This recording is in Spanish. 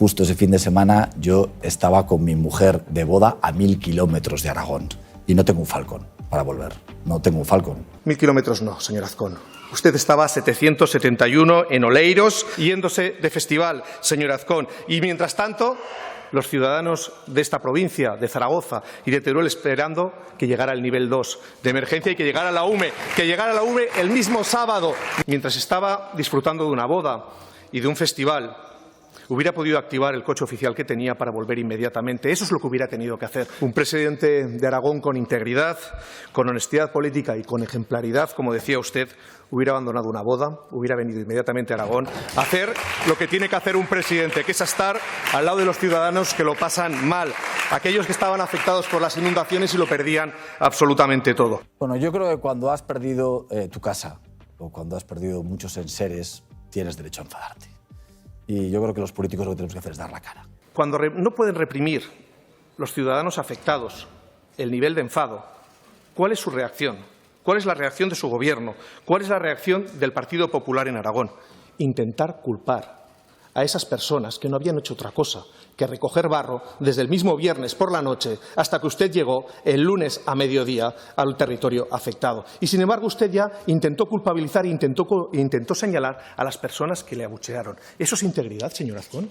justo ese fin de semana yo estaba con mi mujer de boda a 1000 kilómetros de Aragón y no tengo un Falcon para volver. No tengo un Falcon. 1000 kilómetros no, señor Azcón. Usted estaba a 771 en Oleiros, yéndose de festival, señor Azcón. Y mientras tanto, los ciudadanos de esta provincia, de Zaragoza y de Teruel, esperando que llegara el nivel 2 de emergencia y que llegara la UME, el mismo sábado. Mientras estaba disfrutando de una boda y de un festival, hubiera podido activar el coche oficial que tenía para volver inmediatamente. Eso es lo que hubiera tenido que hacer un presidente de Aragón con integridad, con honestidad política y con ejemplaridad, como decía usted. Hubiera abandonado una boda, hubiera venido inmediatamente a Aragón a hacer lo que tiene que hacer un presidente, que es estar al lado de los ciudadanos que lo pasan mal, aquellos que estaban afectados por las inundaciones y lo perdían absolutamente todo. Bueno, yo creo que cuando has perdido tu casa o cuando has perdido muchos enseres, tienes derecho a enfadarte. Y yo creo que los políticos lo que tenemos que hacer es dar la cara. Cuando no pueden reprimir los ciudadanos afectados el nivel de enfado, ¿cuál es su reacción? ¿Cuál es la reacción de su Gobierno? ¿Cuál es la reacción del Partido Popular en Aragón? Intentar culpar a esas personas que no habían hecho otra cosa que recoger barro desde el mismo viernes por la noche hasta que usted llegó el lunes a mediodía al territorio afectado. Y, sin embargo, usted ya intentó culpabilizar e intentó señalar a las personas que le abuchearon. ¿Eso es integridad, señor Azcón?